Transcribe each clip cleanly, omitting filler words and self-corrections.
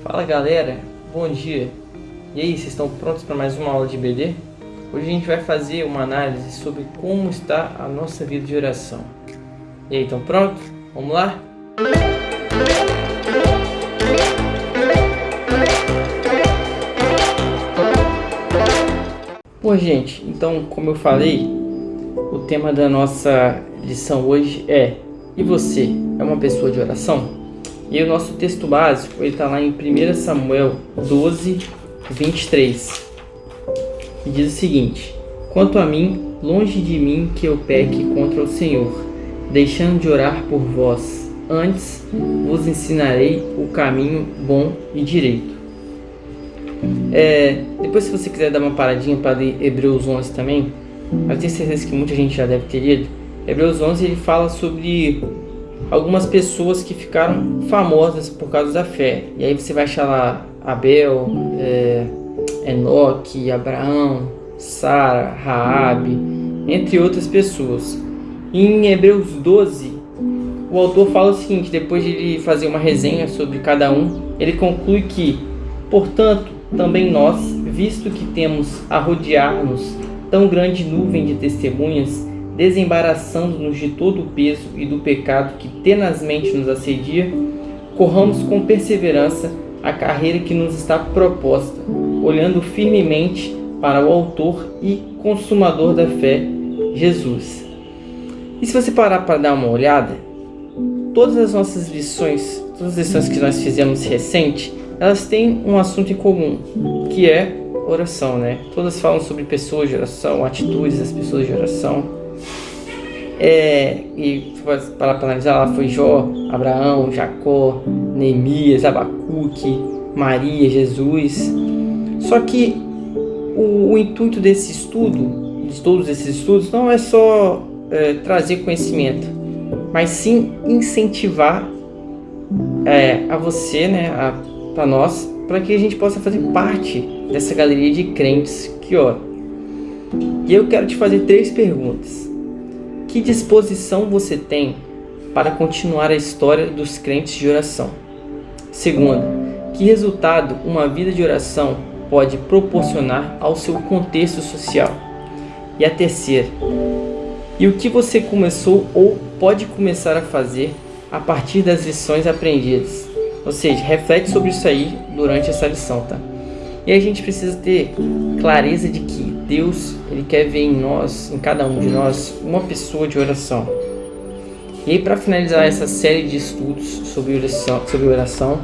Fala galera, bom dia! E aí, vocês estão prontos para mais uma aula de EBD? Hoje a gente vai fazer uma análise sobre como está a nossa vida de oração. E aí, estão prontos? Vamos lá? Bom gente, então como eu falei, o tema da nossa lição hoje é: e você, é uma pessoa de oração? E o nosso texto básico está lá em 1 Samuel 12, 23. E diz o seguinte: quanto a mim, longe de mim que eu peque contra o Senhor, deixando de orar por vós, antes vos ensinarei o caminho bom e direito. Depois, se você quiser dar uma paradinha para ler Hebreus 11 também, eu tenho certeza que muita gente já deve ter lido. Hebreus 11 ele fala sobre algumas pessoas que ficaram famosas por causa da fé. E aí você vai achar lá Abel, Enoque, Abraão, Sara, Raabe, entre outras pessoas. E em Hebreus 12, o autor fala o seguinte: depois de ele fazer uma resenha sobre cada um, ele conclui que, portanto, também nós, visto que temos a rodear-nos tão grande nuvem de testemunhas, desembaraçando-nos de todo o peso e do pecado que tenazmente nos assedia, corramos com perseverança a carreira que nos está proposta, olhando firmemente para o autor e consumador da fé, Jesus. E se você parar para dar uma olhada, todas as nossas lições, todas as lições que nós fizemos recente, elas têm um assunto em comum, que é oração, né? Todas falam sobre pessoas de oração, atitudes das pessoas de oração. E para analisar, lá foi Jó, Abraão, Jacó, Neemias, Abacuque, Maria, Jesus. Só que o intuito desse estudo, de todos esses estudos, não é só trazer conhecimento, mas sim incentivar a você, né, para nós, para que a gente possa fazer parte dessa galeria de crentes que oram. E eu quero te fazer 3 perguntas. Que disposição você tem para continuar a história dos crentes de oração? Segunda, que resultado uma vida de oração pode proporcionar ao seu contexto social? E a terceira, e o que você começou ou pode começar a fazer a partir das lições aprendidas? Ou seja, reflete sobre isso aí durante essa lição, tá? E a gente precisa ter clareza de que Deus, Ele quer ver em nós, em cada um de nós, uma pessoa de oração. E aí, para finalizar essa série de estudos sobre oração,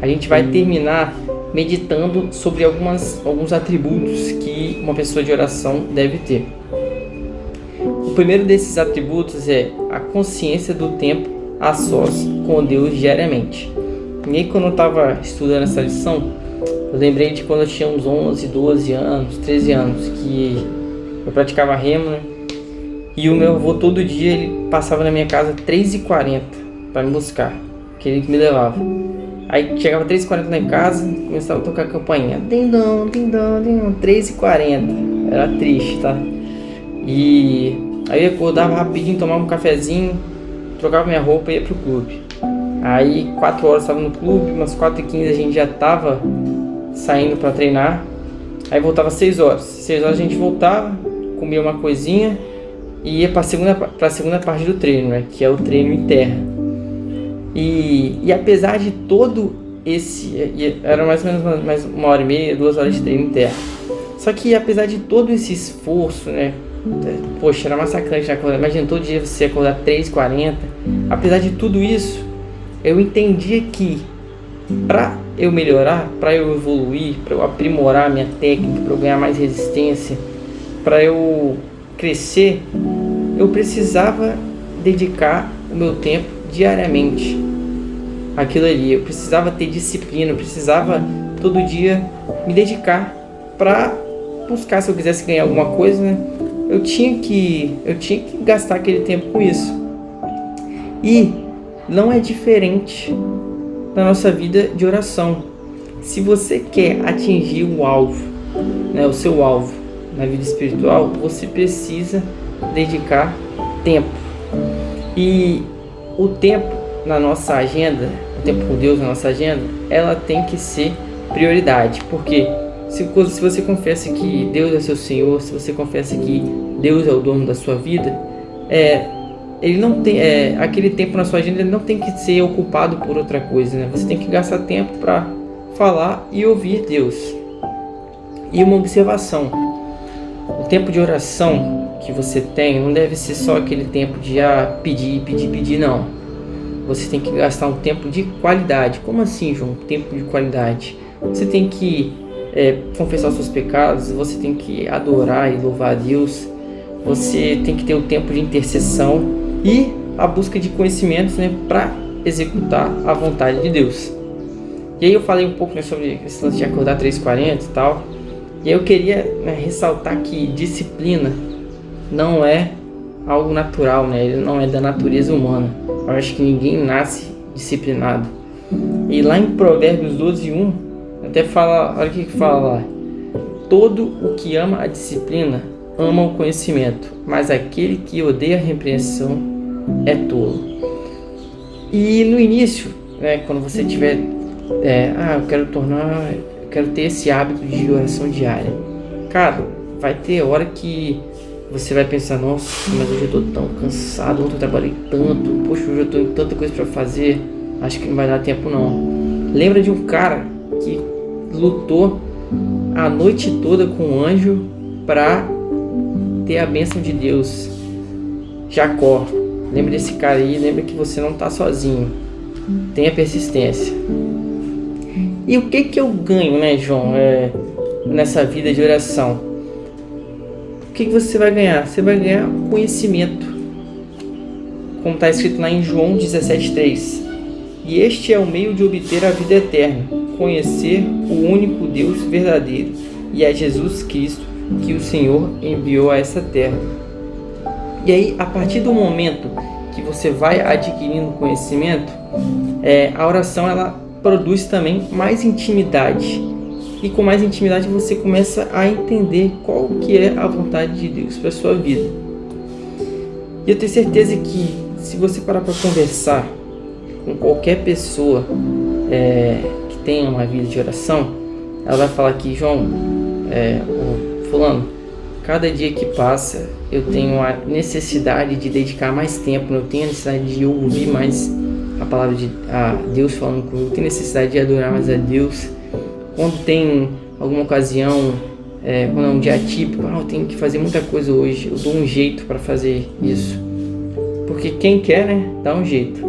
a gente vai terminar meditando sobre alguns atributos que uma pessoa de oração deve ter. O primeiro desses atributos é a consciência do tempo a sós com Deus diariamente. E aí, quando eu estava estudando essa lição, eu lembrei de quando eu tinha uns 11, 12 anos, 13 anos, que eu praticava remo, né? E o meu avô todo dia ele passava na minha casa 3h40 para me buscar, que ele me levava. Aí chegava 3h40 na casa, começava a tocar a campainha, dindom, dindom, dindom, 3h40, era triste, tá? E aí eu acordava rapidinho, tomava um cafezinho, trocava minha roupa e ia pro clube. Aí 4 horas estava no clube, umas 4h15 a gente já estava saindo para treinar. Aí voltava 6 horas. 6 horas a gente voltava, comia uma coisinha e ia para a segunda parte do treino, né? Que é o treino em terra. E apesar de todo esse... Era mais ou menos mais 1h30, 2 horas de treino em terra. Só que apesar de todo esse esforço, né? Poxa, era massacrante acordar. Imagina todo dia você acordar 3h40. Apesar de tudo isso, eu entendia que para eu melhorar, para eu evoluir, para eu aprimorar minha técnica, para eu ganhar mais resistência, para eu crescer, eu precisava dedicar o meu tempo diariamente àquilo ali. Eu precisava ter disciplina, eu precisava todo dia me dedicar para buscar. Se eu quisesse ganhar alguma coisa, né, eu tinha que gastar aquele tempo com isso. E não é diferente na nossa vida de oração. Se você quer atingir o alvo, né, o seu alvo na vida espiritual, você precisa dedicar tempo. E o tempo na nossa agenda tempo com Deus na nossa agenda, ela tem que ser prioridade, porque se você confessa que Deus é seu Senhor, se você confessa que Deus é o dono da sua vida, ele não tem, aquele tempo na sua agenda ele não tem que ser ocupado por outra coisa, né? Você tem que gastar tempo para falar e ouvir Deus. E uma observação: o tempo de oração que você tem não deve ser só aquele tempo de pedir, não. Você tem que gastar um tempo de qualidade. Como assim, João? Tempo de qualidade. Você tem que confessar os seus pecados, você tem que adorar e louvar a Deus, você tem que ter o tempo de intercessão e a busca de conhecimentos, né, para executar a vontade de Deus. E aí eu falei um pouco, né, sobre esse lance de acordar 3h40 e tal. E aí eu queria, né, ressaltar que disciplina não é algo natural, né? Ele não é da natureza humana. Eu acho que ninguém nasce disciplinado. E lá em Provérbios 12:1 até fala, olha o que fala lá: todo o que ama a disciplina ama o conhecimento, mas aquele que odeia a repreensão é tolo. E no início, né, quando você tiver eu quero ter esse hábito de oração diária, cara, vai ter hora que você vai pensar: nossa, mas hoje eu tô tão cansado, ontem eu trabalhei tanto, poxa, hoje eu tô com tanta coisa para fazer, acho que não vai dar tempo não. Lembra de um cara que lutou a noite toda com um anjo para ter a bênção de Deus? Jacó. Lembra desse cara aí, lembra que você não está sozinho. Tenha persistência. E o que eu ganho, né, João, nessa vida de oração? O que você vai ganhar? Você vai ganhar conhecimento, como está escrito lá em João 17:3. E este é o meio de obter a vida eterna, conhecer o único Deus verdadeiro e a Jesus Cristo que o Senhor enviou a essa terra. E aí, a partir do momento que você vai adquirindo conhecimento, a oração ela produz também mais intimidade. E com mais intimidade você começa a entender qual que é a vontade de Deus para a sua vida. E eu tenho certeza que se você parar para conversar com qualquer pessoa que tenha uma vida de oração, ela vai falar que: João, fulano, cada dia que passa eu tenho a necessidade de dedicar mais tempo, eu tenho a necessidade de ouvir mais a palavra de Deus falando comigo, eu tenho necessidade de adorar mais a Deus. Quando tem alguma ocasião, quando é um dia atípico, eu tenho que fazer muita coisa hoje, eu dou um jeito para fazer isso. Porque quem quer, né, dá um jeito.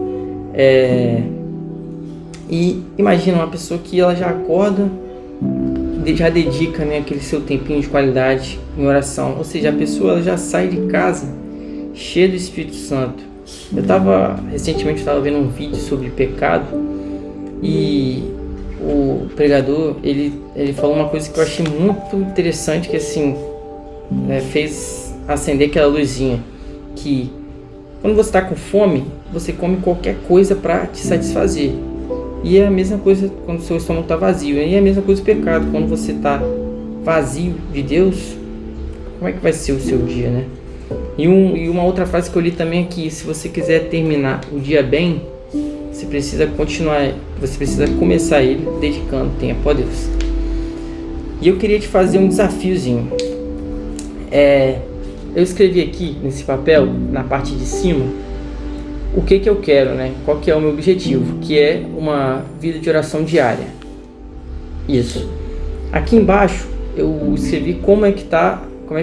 E imagina uma pessoa que ela já acorda, já dedica, né, aquele seu tempinho de qualidade em oração. Ou seja, a pessoa ela já sai de casa cheia do Espírito Santo. Recentemente eu estava vendo um vídeo sobre pecado e o pregador ele falou uma coisa que eu achei muito interessante, que assim fez acender aquela luzinha, que quando você está com fome, você come qualquer coisa para te satisfazer. E é a mesma coisa quando o seu estômago está vazio. E é a mesma coisa o pecado. Quando você está vazio de Deus, como é que vai ser o seu dia, né? E uma outra frase que eu li também é que se você quiser terminar o dia bem, você precisa começar ele dedicando tempo a Deus. E eu queria te fazer um desafiozinho. Eu escrevi aqui nesse papel, na parte de cima, o que eu quero, né? Qual que é o meu objetivo, que é uma vida de oração diária. Isso. Aqui embaixo eu escrevi como é que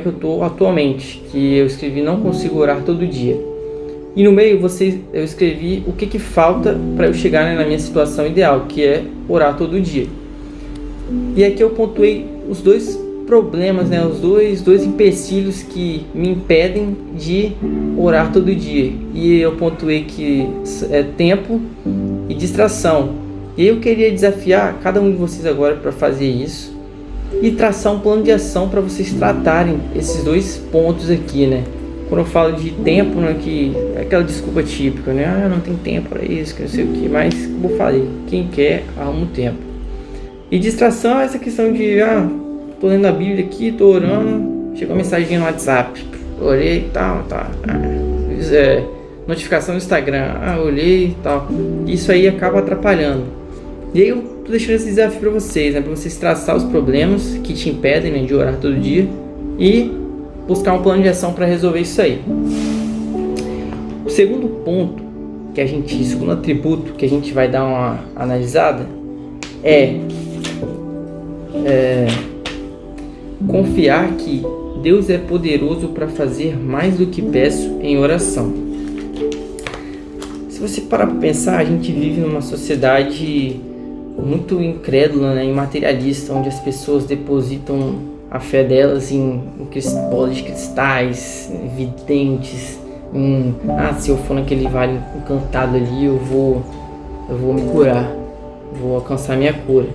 eu estou atualmente, que eu escrevi: não consigo orar todo dia. E no meio eu escrevi o que falta para eu chegar, né, na minha situação ideal, que é orar todo dia. E aqui eu pontuei os dois problemas, né, os dois empecilhos que me impedem de orar todo dia. E eu pontuei que é tempo e distração. E eu queria desafiar cada um de vocês agora para fazer isso e traçar um plano de ação para vocês tratarem esses dois pontos aqui, né? Quando eu falo de tempo, né, que é aquela desculpa típica, né? Não tem tempo para isso, que não sei o que. Mas, como eu falei, quem quer, arruma o tempo. E distração é essa questão de: tô lendo a Bíblia aqui, tô orando, chegou uma mensagem no WhatsApp, orei e tal, tá. notificação do Instagram, olhei e tal. Isso aí acaba atrapalhando. E aí eu tô deixando esse desafio para vocês, né? Para vocês traçar os problemas que te impedem, né, de orar todo dia e buscar um plano de ação para resolver isso aí. O segundo ponto segundo atributo que a gente vai dar uma analisada é confiar que Deus é poderoso para fazer mais do que peço em oração. Se você parar para pensar, a gente vive numa sociedade muito incrédula, né, e materialista, onde as pessoas depositam a fé delas em bolas de cristais, videntes, se eu for naquele vale encantado ali, eu vou me curar, vou alcançar minha cura.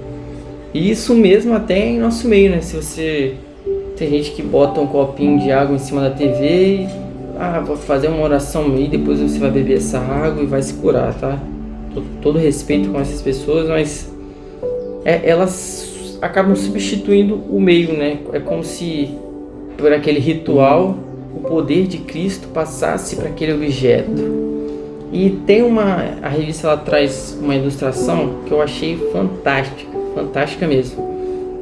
E isso mesmo até em nosso meio, né? Se você tem gente que bota um copinho de água em cima da TV e vou fazer uma oração aí, depois você vai beber essa água e vai se curar, tá? Todo respeito com essas pessoas, mas elas acabam substituindo o meio, né? É como se por aquele ritual o poder de Cristo passasse para aquele objeto. E tem a revista, ela traz uma ilustração que eu achei fantástica mesmo,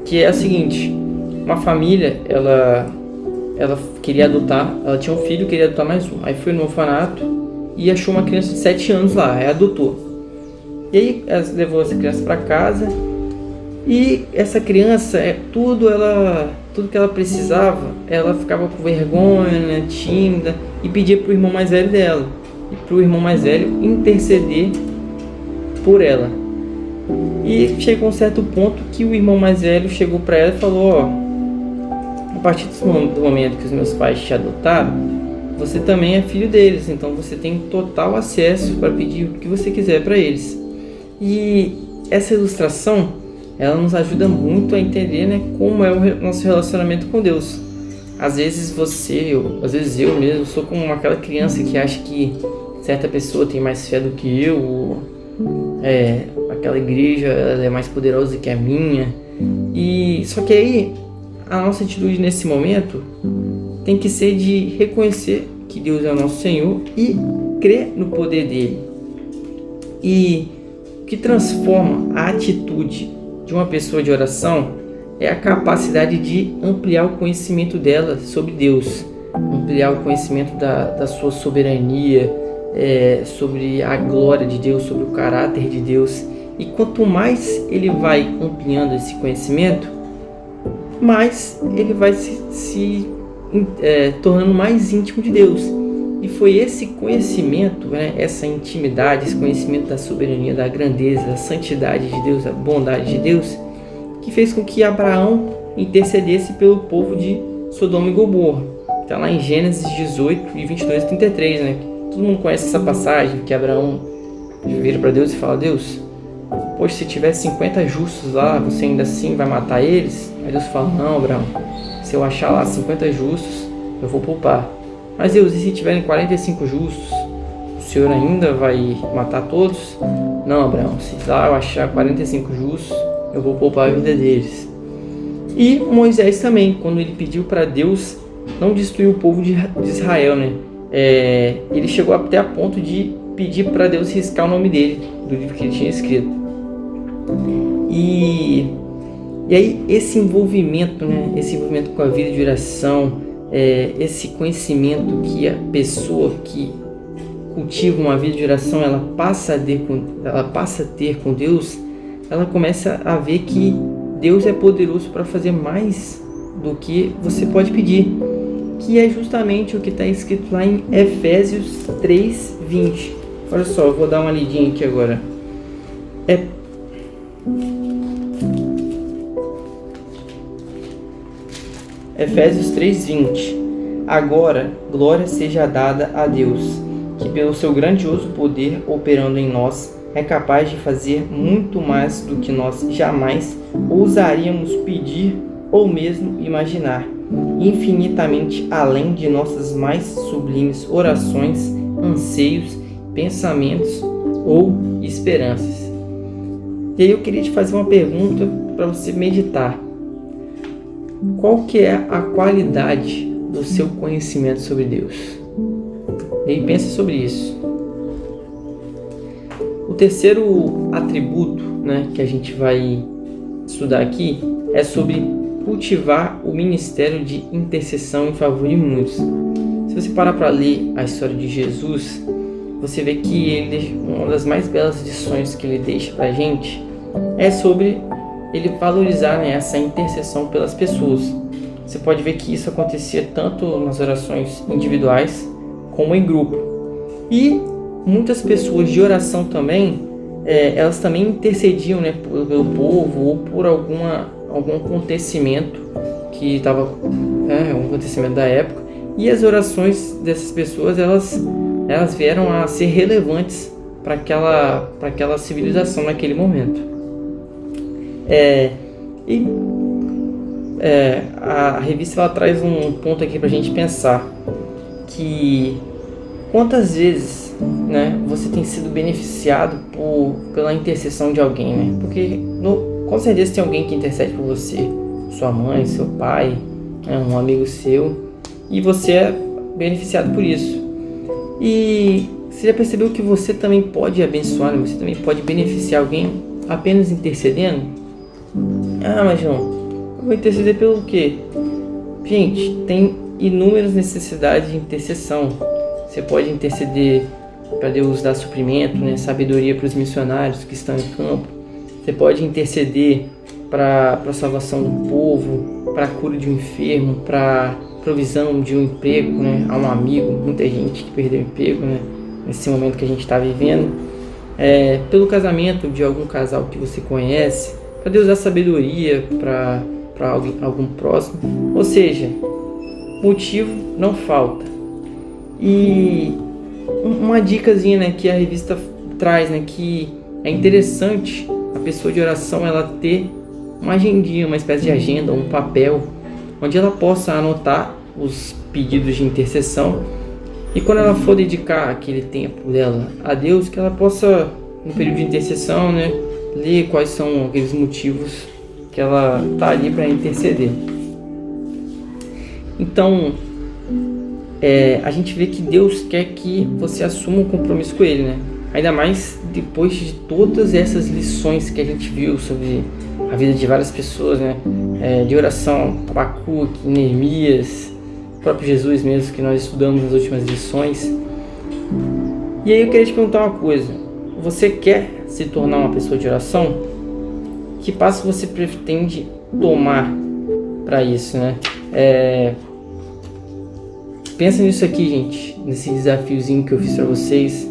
que é a seguinte: uma família, ela queria adotar, ela tinha um filho, queria adotar mais um, aí foi no orfanato e achou uma criança de 7 anos lá, aí adotou. E aí ela levou essa criança para casa, e essa criança, tudo que ela precisava, ela ficava com vergonha, né, tímida, e pedia pro irmão mais velho dela, e pro irmão mais velho interceder por ela. E chegou um certo ponto que o irmão mais velho chegou para ela e falou: a partir do momento que os meus pais te adotaram, você também é filho deles, então você tem total acesso para pedir o que você quiser para eles. E essa ilustração, ela nos ajuda muito a entender, né, como é o nosso relacionamento com Deus. Às vezes às vezes eu mesmo sou como aquela criança que acha que certa pessoa tem mais fé do que eu, ou aquela igreja ela é mais poderosa que a minha. E só que aí a nossa atitude nesse momento tem que ser de reconhecer que Deus é o nosso Senhor e crer no poder dele. E o que transforma a atitude de uma pessoa de oração é a capacidade de ampliar o conhecimento dela sobre Deus, ampliar o conhecimento da sua soberania, sobre a glória de Deus, sobre o caráter de Deus. E quanto mais ele vai ampliando esse conhecimento, mais ele vai se tornando mais íntimo de Deus. E foi esse conhecimento, né, essa intimidade, esse conhecimento da soberania, da grandeza, da santidade de Deus, da bondade de Deus, que fez com que Abraão intercedesse pelo povo de Sodoma e Gomorra. Está lá em Gênesis 18, 22 e 33, né? Todo mundo conhece essa passagem, que Abraão vira para Deus e fala: Deus, poxa, se tiver 50 justos lá, você ainda assim vai matar eles? Aí Deus fala: não, Abraão, se eu achar lá 50 justos, eu vou poupar. Mas Deus, e se tiverem 45 justos, o Senhor ainda vai matar todos? Não, Abraão, se lá eu achar 45 justos, eu vou poupar a vida deles. E Moisés também, quando ele pediu para Deus não destruir o povo de Israel, né? Ele chegou até a ponto de pedir para Deus riscar o nome dele do livro que ele tinha escrito. E aí esse envolvimento, né? Esse envolvimento com a vida de oração, esse conhecimento que a pessoa que cultiva uma vida de oração ela passa a ter com Deus, ela começa a ver que Deus é poderoso para fazer mais do que você pode pedir, que é justamente o que está escrito lá em Efésios 3:20. Olha só, eu vou dar uma lidinha aqui agora. Efésios 3:20. Agora, glória seja dada a Deus, que pelo seu grandioso poder operando em nós, é capaz de fazer muito mais do que nós jamais ousaríamos pedir ou mesmo imaginar, infinitamente além de nossas mais sublimes orações, anseios, pensamentos ou esperanças. E aí eu queria te fazer uma pergunta para você meditar. Qual que é a qualidade do seu conhecimento sobre Deus? E aí pensa sobre isso. O terceiro atributo, né, que a gente vai estudar aqui é sobre cultivar o ministério de intercessão em favor de muitos. Se você parar para ler a história de Jesus, você vê que uma das mais belas lições que ele deixa para a gente é sobre ele valorizar, né, essa intercessão pelas pessoas. Você pode ver que isso acontecia tanto nas orações individuais como em grupo. E muitas pessoas de oração também, elas também intercediam, né, pelo povo ou por algum acontecimento que estava, um acontecimento da época. E as orações dessas pessoas, elas vieram a ser relevantes para aquela civilização naquele momento. A revista ela traz um ponto aqui para a gente pensar, que quantas vezes, né, você tem sido beneficiado pela intercessão de alguém, né? Porque com certeza tem alguém que intercede por você, sua mãe, seu pai, um amigo seu, e você é beneficiado por isso. E você já percebeu que você também pode abençoar, né? Você também pode beneficiar alguém apenas intercedendo? Mas João, eu vou interceder pelo quê? Gente, tem inúmeras necessidades de intercessão. Você pode interceder para Deus dar suprimento, né, sabedoria para os missionários que estão em campo. Você pode interceder para a salvação do povo, para a cura de um enfermo, para provisão de um emprego, né, a um amigo. Muita gente que perdeu o emprego, né, nesse momento que a gente está vivendo. Pelo casamento de algum casal que você conhece, para Deus dar sabedoria para algum próximo. Ou seja, motivo não falta. E uma dicasinha, né, que a revista traz, né, que é interessante a pessoa de oração ela ter uma agendinha, uma espécie de agenda, um papel, onde ela possa anotar os pedidos de intercessão, e quando ela for dedicar aquele tempo dela a Deus, que ela possa, no período de intercessão, né, ler quais são aqueles motivos que ela está ali para interceder. Então, a gente vê que Deus quer que você assuma um compromisso com Ele, né? Ainda mais depois de todas essas lições que a gente viu sobre a vida de várias pessoas, né? De oração, Abacuque, Neemias, o próprio Jesus mesmo, que nós estudamos nas últimas lições. E aí eu queria te perguntar uma coisa. Você quer se tornar uma pessoa de oração? Que passo você pretende tomar para isso, né? Pensa nisso aqui, gente, nesse desafiozinho que eu fiz para vocês,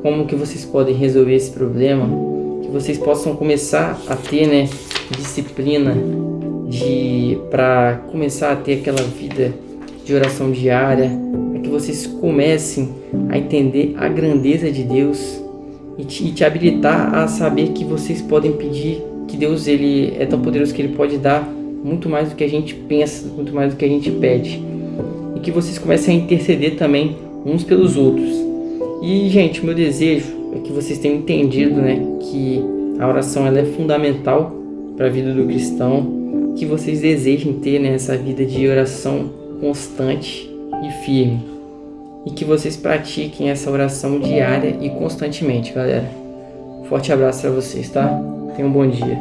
como que vocês podem resolver esse problema, que vocês possam começar a ter, né, disciplina para começar a ter aquela vida de oração diária, para que vocês comecem a entender a grandeza de Deus e te habilitar a saber que vocês podem pedir, que Deus ele é tão poderoso que Ele pode dar muito mais do que a gente pensa, muito mais do que a gente pede. E que vocês comecem a interceder também uns pelos outros. E, gente, o meu desejo é que vocês tenham entendido, né, que a oração ela é fundamental para a vida do cristão, que vocês desejem ter, né, essa vida de oração constante e firme, e que vocês pratiquem essa oração diária e constantemente, galera. Forte abraço para vocês, tá? Tenham um bom dia.